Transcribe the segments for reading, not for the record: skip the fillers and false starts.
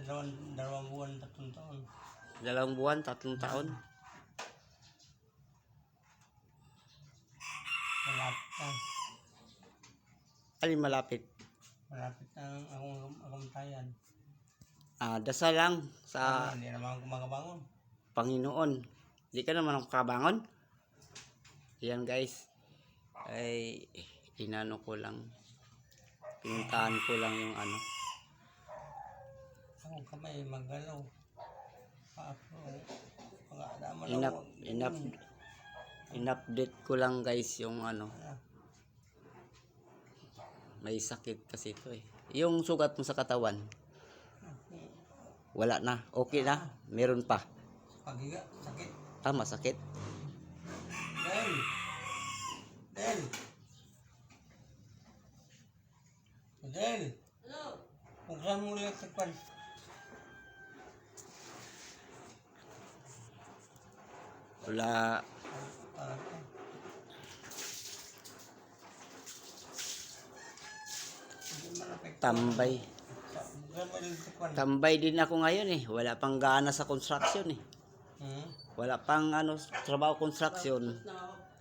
Dalawang buwan, 3 taon. 2 buwan, 3 taon. Malapit na. Alin malapit? Malapit na akong tayan. Dasal lang sa Hindi naman ako makabangon. Panginoon. Hindi ka naman makabangon. Yan guys. Ay, inano ko lang. Pinuntahan ko lang yung ano. Ako kamay magalaw. In-update ko lang guys yung ano. May sakit kasi ito eh. Yung sugat mo sa katawan. Wala na. Okay na. Meron pa. Pagiga, sakit. Masakit. Del. Hello. Buksan mo ulit sa kwan. Wala. Tambay. Tambay din ako ngayon eh. Wala pang gana sa construction eh. Wala pang ano, trabaho construction.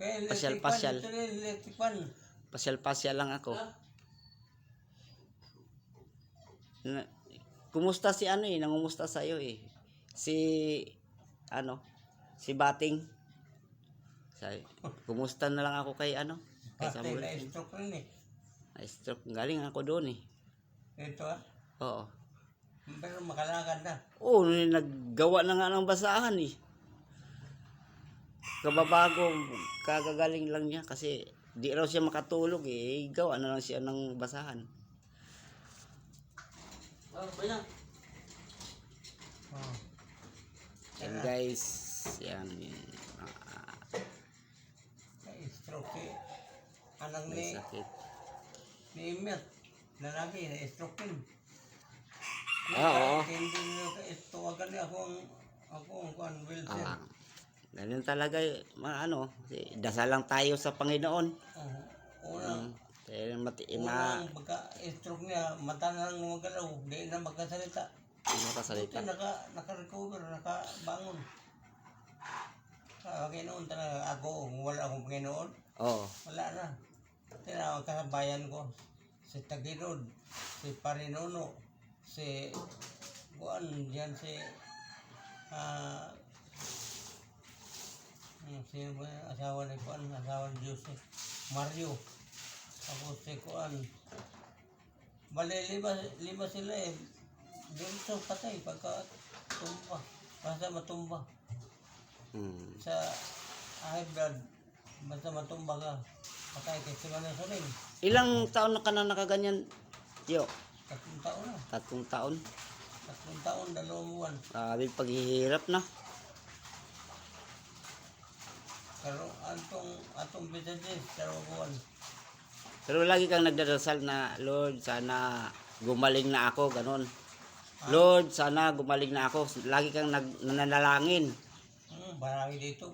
Pasyal-pasyal. Pasyal-pasyal lang ako. Kumusta si ano eh, nangumusta sa'yo eh. Si Bating. Kumusta na lang ako kay ano? Kay Samuel. Na-stroke rin eh. Na-stroke. Galing ako doon eh. Ito ah? Oo. Pero makalakad na. Oo, naggawa na nga ng basahan eh. Kababago, kagagaling lang niya kasi di raw siya makatulog eh. Gawa na lang siya ng basahan. And guys, yan. Na-stroke eh. Anang May sakit. ni Emmet. Lalaki, na-stroke din. Oo. Hindi nyo tawagan niya ako ang wheelchair. Ganun talaga, ano, dasal lang tayo sa Panginoon. Unang pagka-stroke niya, mata na lang magalaw, di na magkasalita. Hindi makasalita. Naka-recover, nakabangon. Panginoon talaga, ako, kung wala akong Panginoon, wala na. Tinawag kasabayan ko, si Tagirod, si Parinono, si Juan, diyan si sino ba yung asawa ni Juan, asawa ni Jose, Mario, tapos si Juan. Bali, lima sila eh. Dito patay pagka tumba, basta matumba. Sa high blood, basta matumba ka, patay kasi manasuling. Ilang taon na ka na nakaganyan, Yo? 3 taon na. 3 taon? 3 taon, 2 buwan. Grabe paghihirap na. Pero atong business, 2 buwan. Pero lagi kang nagdadasal na, Lord, sana gumaling na ako, ganun. Lord, sana gumaling na ako. Lagi kang nananalangin. Marami dito.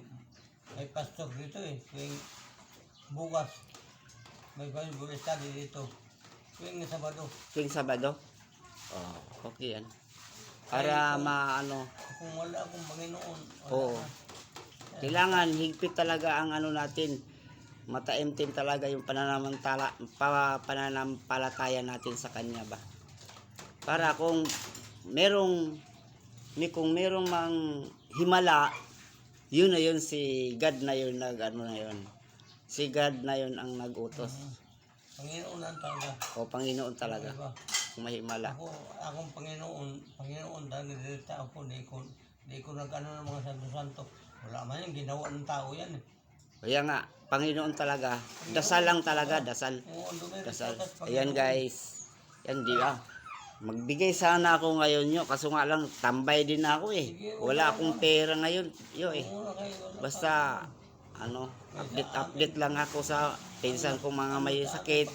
May pastor dito eh. Bukas. May Bible study dito. Tuwing Sabado. Tuwing Sabado? Okay yan. Para maano. Kung wala akong Panginoon. Kailangan higpit talaga ang ano natin. Mataimtim talaga yung pananampalataya natin sa Kanya ba. Para kung merong mang himala, yun na yun, si God na yun ano na yun. Si God na yun ang nag-utos. Panginoon lang talaga. Panginoon talaga. Diba? Kung mahimala. Akong Panginoon dahil nilita ako, di ko nag-ano ng mga santo-santo. Wala man yung ginawa ng tao yan eh. Kaya nga, Panginoon talaga. Dasal lang talaga, dasal. Dasal. Ayan guys. Yan di ba? Magbigay sana ako ngayon yo. Kaso nga lang, tambay din ako eh. Wala akong pera ngayon yo eh. Basta, ano, update lang ako sa pinsan kong mga may sakit.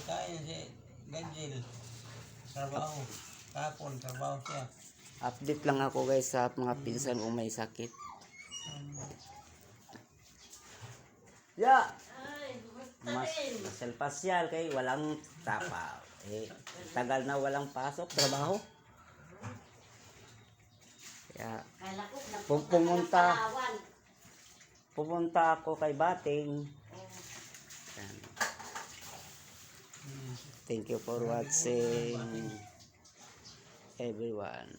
Trabaho. Kapon, trabaho siya. Update lang ako guys sa mga pinsan kong may sakit. Pasyal kay walang tapaw. Tagal na walang pasok, trabaho. Kaya, Kala ko, Pumunta. Palawan. pupunta ako kay Bating. Oh. Yan. Thank you for watching, everyone.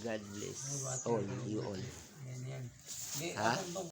God bless all you all. Yan, yan. Di, Ha? asan tong